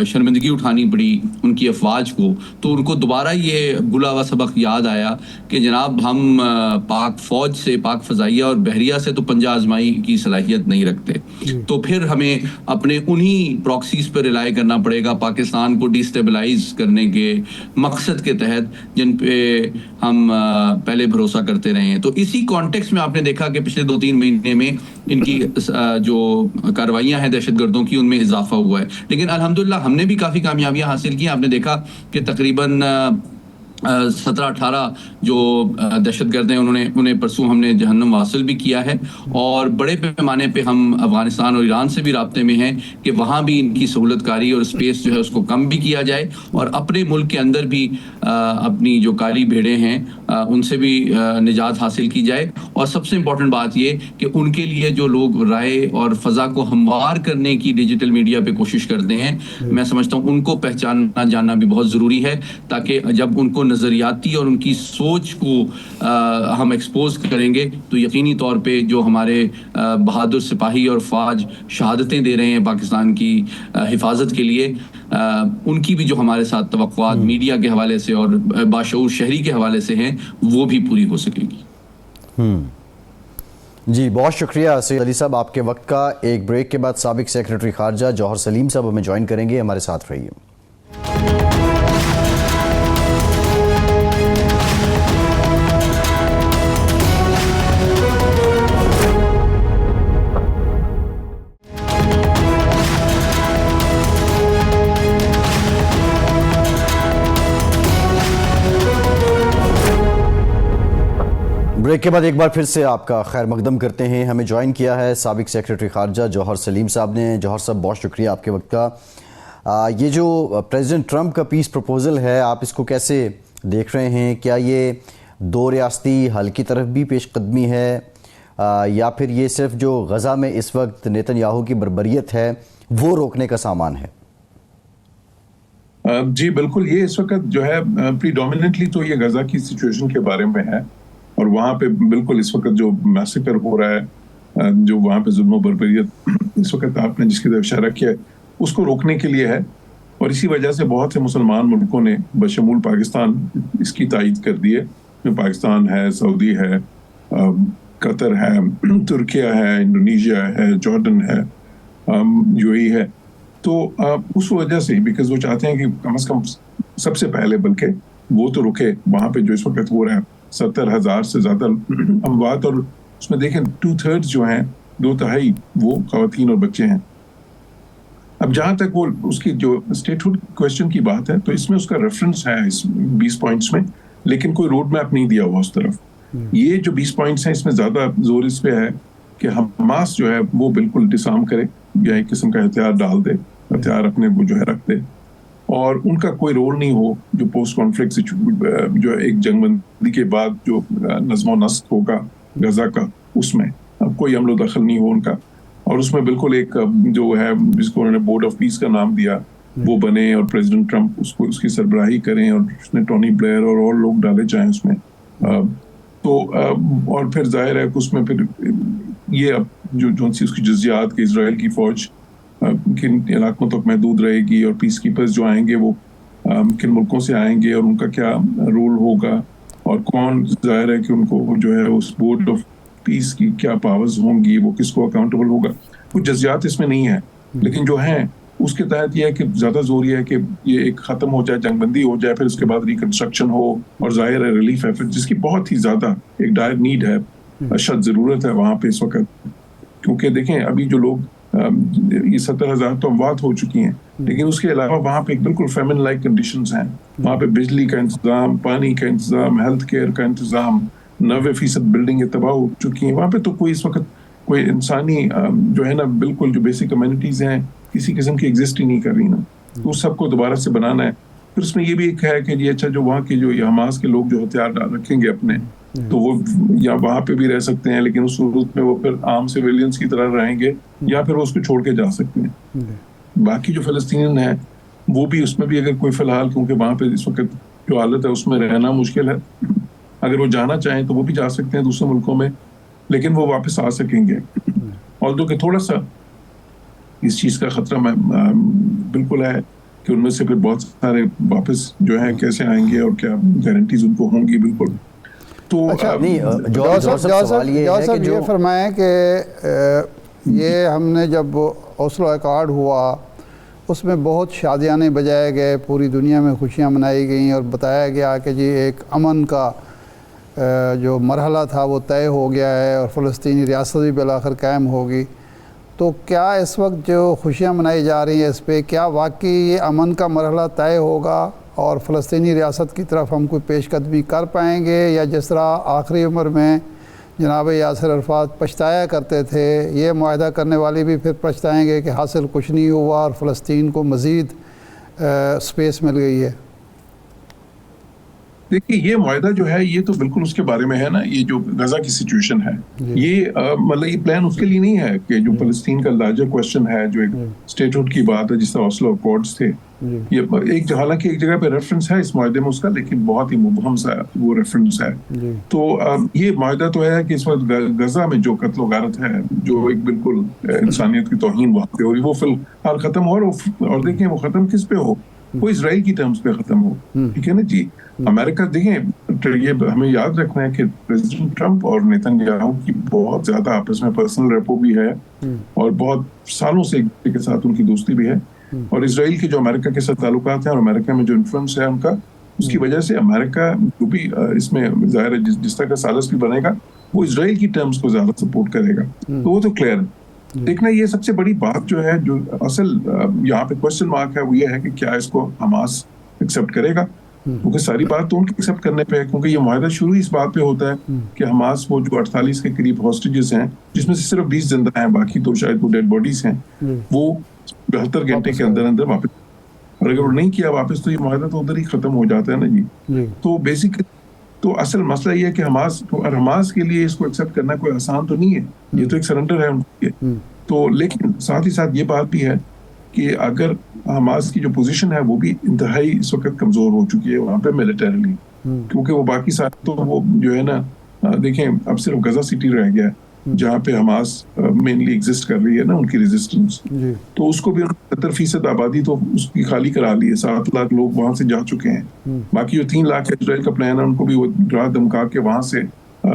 شرمندگی اٹھانی پڑی ان کی افواج کو، تو ان کو دوبارہ یہ بلا ہوا سبق یاد آیا کہ جناب ہم پاک فوج سے، پاک فضائیہ اور بحریہ سے تو پنجہ آزمائی کی صلاحیت نہیں رکھتے، تو پھر ہمیں اپنے انہی پراکسیز پہ ریلائی کرنا پڑے گا پاکستان کو ڈی اسٹیبلائز کرنے کے مقصد کے تحت، جن پہ ہم پہلے بھروسہ کرتے رہے ہیں. تو اسی کانٹیکس میں آپ نے دیکھا کہ پچھلے 2-3 مہینے میں ان کی جو کارروائیاں ہیں دہشت گردوں کی، ان میں اضافہ ہوا ہے. لیکن الحمدللہ ہم نے بھی کافی کامیابیاں حاصل کی. آپ نے دیکھا کہ تقریباً 17-18 جو دہشت گرد ہیں انہیں پرسوں ہم نے جہنم واصل بھی کیا ہے، اور بڑے پیمانے پہ ہم افغانستان اور ایران سے بھی رابطے میں ہیں کہ وہاں بھی ان کی سہولت کاری اور اسپیس جو ہے اس کو کم بھی کیا جائے، اور اپنے ملک کے اندر بھی اپنی جو کالی بھیڑیں ہیں ان سے بھی نجات حاصل کی جائے. اور سب سے امپورٹنٹ بات یہ کہ ان کے لیے جو لوگ رائے اور فضا کو ہموار کرنے کی ڈیجیٹل میڈیا پہ کوشش کرتے ہیں، میں سمجھتا ہوں ان کو پہچاننا جاننا بھی بہت ضروری ہے، تاکہ جب ان کو نظریاتی اور ان کی سوچ کو ہم ایکسپوز کریں گے تو یقینی طور پہ جو ہمارے بہادر سپاہی اور فوج شہادتیں دے رہے ہیں پاکستان کی حفاظت کے لیے، ان کی بھی جو ہمارے ساتھ توقعات میڈیا کے حوالے سے اور باشعور شہری کے حوالے سے ہیں وہ بھی پوری ہو سکیں گی. جی بہت شکریہ سید علی صاحب آپ کے وقت کا. ایک بریک کے بعد سابق سیکرٹری خارجہ جوہر سلیم صاحب ہمیں جوائن کریں گے، ہمارے ساتھ رہیے. بریک کے بعد ایک بار پھر سے آپ کا خیر مقدم کرتے ہیں. ہمیں جوائن کیا ہے سابق سیکرٹری خارجہ جوہر سلیم صاحب نے. جوہر صاحب بہت شکریہ آپ کے وقت کا. یہ جو پریزیڈنٹ ٹرمپ کا پیس پروپوزل ہے آپ اس کو کیسے دیکھ رہے ہیں؟ کیا یہ 2 ریاستی حل کی طرف بھی پیش قدمی ہے، یا پھر یہ صرف جو غزہ میں اس وقت نیتن یاہو کی بربریت ہے وہ روکنے کا سامان ہے؟ جی بالکل، یہ اس وقت جو ہے پریڈومیننٹلی تو یہ غزہ کی سچویشن کے بارے میں ہے، اور وہاں پہ بالکل اس وقت جو میسیکر ہو رہا ہے، جو وہاں پہ ظلم و بربریت اس وقت آپ نے جس کی طرف اشارہ کیا ہے اس کو روکنے کے لیے ہے. اور اسی وجہ سے بہت سے مسلمان ملکوں نے بشمول پاکستان اس کی تائید کر دی ہے. پاکستان ہے، سعودی ہے، قطر ہے، ترکیہ ہے، انڈونیشیا ہے، جارڈن ہے، UAE ہے. تو اس وجہ سے بیکاز وہ چاہتے ہیں کہ کم از کم سب سے پہلے بلکہ وہ تو رکے. وہاں پہ جو اس وقت ہو رہا ہے 70,000 سے زیادہ اموات، اور اس میں دیکھیں 2/3 جو ہیں 2/3 وہ خواتین اور بچے ہیں. اب جہاں تک وہ اس کی جو اسٹیٹ ہوڈ کویسچن کی بات ہے تو اس میں اس کا ریفرنس ہے اس 20 پوائنٹس میں، لیکن کوئی روڈ میپ نہیں دیا ہوا اس طرف. یہ جو 20 پوائنٹس ہیں اس میں زیادہ زور اس پہ ہے کہ حماس جو ہے وہ بالکل ڈسارم کرے یا ایک قسم کا ہتھیار ڈال دے، ہتھیار اپنے وہ جو ہے رکھ دے. اور ان کا کوئی رول نہیں ہو جو پوسٹ کانفلکٹ جو ایک جنگ بندی کے بعد جو نظم و نسق ہوگا غزہ کا، اس میں اب کوئی عمل و دخل نہیں ہو ان کا، اور اس میں بالکل ایک جو ہے جس کو انہوں نے بورڈ آف پیس کا نام دیا وہ بنے، اور پریزیڈنٹ ٹرمپ اس کی سربراہی کریں، اور اس میں ٹونی بلیئر اور لوگ ڈالے جائیں اس میں، تو اور پھر ظاہر ہے کہ اس میں پھر یہ اب جو سی اس کی جزیات کہ اسرائیل کی فوج کن علاقوں تک محدود رہے گی، اور پیس کیپرز جو آئیں گے وہ کن ملکوں سے آئیں گے، اور ان کا کیا رول ہوگا، اور کون ظاہر ہے کہ ان کو جو ہے اس بورڈ آف پیس کی کیا پاورز ہوں گی، وہ کس کو اکاؤنٹیبل ہوگا، کچھ جزیات اس میں نہیں ہے، لیکن جو ہیں اس کے تحت یہ ہے کہ زیادہ زور یہ ہے کہ یہ ایک ختم ہو جائے، جنگ بندی ہو جائے، پھر اس کے بعد ریکنسٹرکشن ہو، اور ظاہر ہے ریلیف ایفرٹ جس کی بہت ہی زیادہ ایک ڈائر نیڈ ہے، اشد ضرورت ہے وہاں پہ اس وقت، کیونکہ دیکھیں ابھی جو لوگ یہ 70,000 تو اموات ہو چکی ہیں، لیکن اس کے علاوہ وہاں پہ بالکل فیمن لائک کنڈیشنز ہیں، وہاں پہ بجلی کا انتظام، پانی کا انتظام، ہیلتھ کیئر کا انتظام، 90% بلڈنگیں تباہ ہو چکی ہیں، وہاں پہ تو کوئی اس وقت کوئی انسانی جو ہے نا بالکل جو بیسک کمیونٹیز ہیں کسی قسم کی ایگزسٹ ہی نہیں کر رہی نا، تو سب کو دوبارہ سے بنانا ہے۔ پھر اس میں یہ بھی ایک ہے کہ یہ اچھا جو وہاں کے جو حماس کے لوگ جو ہتھیار رکھیں گے اپنے، تو وہ یا وہاں پہ بھی رہ سکتے ہیں، لیکن اس صورت میں وہ پھر عام سویلینز کی طرح رہیں گے، یا پھر وہ اس کو چھوڑ کے جا سکتے ہیں۔ باقی جو فلسطینین ہیں وہ بھی اس میں بھی اگر کوئی فی الحال، کیونکہ وہاں پہ اس وقت جو حالت ہے اس میں رہنا مشکل ہے، اگر وہ جانا چاہیں تو وہ بھی جا سکتے ہیں دوسرے ملکوں میں، لیکن وہ واپس آ سکیں گے، اور جو کہ تھوڑا سا اس چیز کا خطرہ میں بالکل ہے کہ ان میں سے پھر بہت سارے واپس جو ہے کیسے آئیں گے اور کیا گارنٹیز ان کو ہوں گی۔ بالکل تو یہ فرمائیں کہ یہ ہم نے جب اوسلو ایکارڈ ہوا اس میں بہت شادیانے بجائے گئے، پوری دنیا میں خوشیاں منائی گئیں، اور بتایا گیا کہ جی ایک امن کا جو مرحلہ تھا وہ طے ہو گیا ہے، اور فلسطینی ریاست بھی بالآخر قائم ہوگی۔ تو کیا اس وقت جو خوشیاں منائی جا رہی ہیں اس پہ کیا واقعی یہ امن کا مرحلہ طے ہوگا، اور فلسطینی ریاست کی طرف ہم کوئی پیش قدمی کر پائیں گے، یا جس طرح آخری عمر میں جناب یاسر عرفات پچھتایا کرتے تھے، یہ معاہدہ کرنے والے بھی پھر پچھتائیں گے کہ حاصل کچھ نہیں ہوا اور فلسطین کو مزید سپیس مل گئی ہے؟ دیکھیے یہ معاہدہ جو ہے یہ تو بالکل اس کے بارے میں ہے نا، یہ جو غزہ کی سچویشن ہے یہ مطلب یہ پلان اس کے لیے نہیں ہے کہ جو فلسطین کا لارجر کوشچن ہے، جو ایک اسٹیٹ ہوڈ کی بات ہے جس طرح اوسلو اکارڈز تھے، یہ ایک حالانکہ ایک جگہ پہ ریفرنس ہے اس معاہدے میں اس کا، لیکن بہت ہی مبہم سا وہ ریفرنس ہے۔ تو یہ معاہدہ تو ہے کہ اس وقت غزہ میں جو قتل و غارت ہے، جو ایک بالکل انسانیت کی توہین وہاں پہ ہو رہی، وہ فی الحال ختم ہو، اور دیکھیں وہ ختم کس پہ ہو، وہ اسرائیل کی ٹرمز پہ ختم ہو، ٹھیک ہے نا جی۔ امریکہ دیکھیں یہ ہمیں یاد رکھنا ہے کہ پریزیڈنٹ ٹرمپ اور نیتن یاہو کی بہت زیادہ آپس میں پرسنل ریپو بھی ہے، اور بہت سالوں سے ایک دوسرے کے ساتھ ان کی دوستی بھی ہے، اور اسرائیل کے جو امریکہ کے ساتھ تعلقات ہیں اور امریکہ میں جو انفلوئنس ہے ان کا، اس کی وجہ سے امریکہ جو بھی اس میں ظاہر ہے جس طرح کا سالس بھی بنے گا وہ اسرائیل کی ٹرمز کو زیادہ سپورٹ کرے گا، تو وہ تو کلیئر ہے۔ دیکھنا یہ سب سے بڑی بات جو ہے، جو اصل یہاں پہ کوشچن مارک ہے، وہ یہ ہے کہ کیا اس کو حماس ایکسیپٹ کرے گا، کیونکہ ساری بات تو ان کے ایکسیپٹ کرنے پہ ہے، کیونکہ یہ معاہدہ شروع اس بات پہ ہوتا ہے کہ حماس وہ جو 48 کے قریب ہاسٹیجز ہیں، جس میں سے صرف 20 زندہ ہیں، باقی تو شاید وہ ڈیڈ باڈیز ہیں، وہ 72 گھنٹے کے اندر اندر واپس، اور اگر وہ نہیں کیا واپس تو یہ معاہدہ تو ادھر ہی ختم ہو جاتا ہے نا جی۔ تو بیسک تو اصل مسئلہ یہ ہے کہ حماس کے لیے اس کو ایکسیپٹ کرنا کوئی آسان تو نہیں ہے، یہ تو ایک سرنڈر ہے ان کے لیے، تو لیکن ساتھ ہی ساتھ یہ بات بھی ہے کہ اگر حماس کی جو پوزیشن ہے وہ بھی انتہائی اس وقت کمزور ہو چکی ہے وہاں پہ ملیٹریلی، کیونکہ وہ باقی سارے تو وہ جو ہے نا دیکھیں اب صرف غزہ سٹی رہ گیا ہے جہاں پہ حماس مینلی ایگزسٹ کر رہی ہے نا، ان کی ریزسٹنس، تو اس کو بھی 70% آبادی تو اس کی خالی کرا لی ہے، 7 لاکھ لوگ وہاں سے جا چکے ہیں، باقی جو 3 لاکھ اسرائیل کا پلان ہے ان کو بھی وہ ڈرا دھمکا کے وہاں سے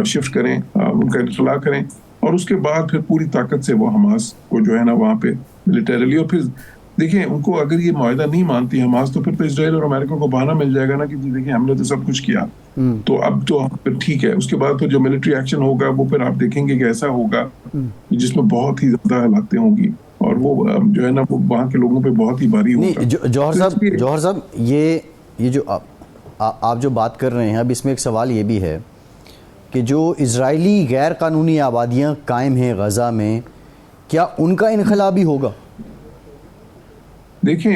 شفٹ کریں، ان کا انخلا کریں، اور اس کے بعد پھر پوری طاقت سے وہ حماس کو جو ہے نا وہاں پہ ملیٹریلی، اور پھر دیکھیں ان کو اگر یہ معاہدہ نہیں مانتی حماس تو پھر تو اسرائیل اور امریکہ کو بہانہ مل جائے گا نا کہ جی دیکھیں ہم نے تو سب کچھ کیا، تو اب تو ٹھیک ہے، اس کے بعد پھر جو ملٹری ایکشن ہوگا وہ پھر آپ دیکھیں گے کہ ایسا ہوگا جس میں بہت ہی زیادہ ہلاکتیں ہوں گی، اور وہ جو ہے نا وہ وہاں کے لوگوں پہ بہت ہی بھاری ہوگا۔ جوہر صاحب یہ جو آپ جو بات کر رہے ہیں اب اس میں ایک سوال یہ بھی ہے کہ جو اسرائیلی غیر قانونی آبادیاں قائم ہیں غزہ میں، کیا ان کا انخلا بھی ہوگا؟ دیکھیں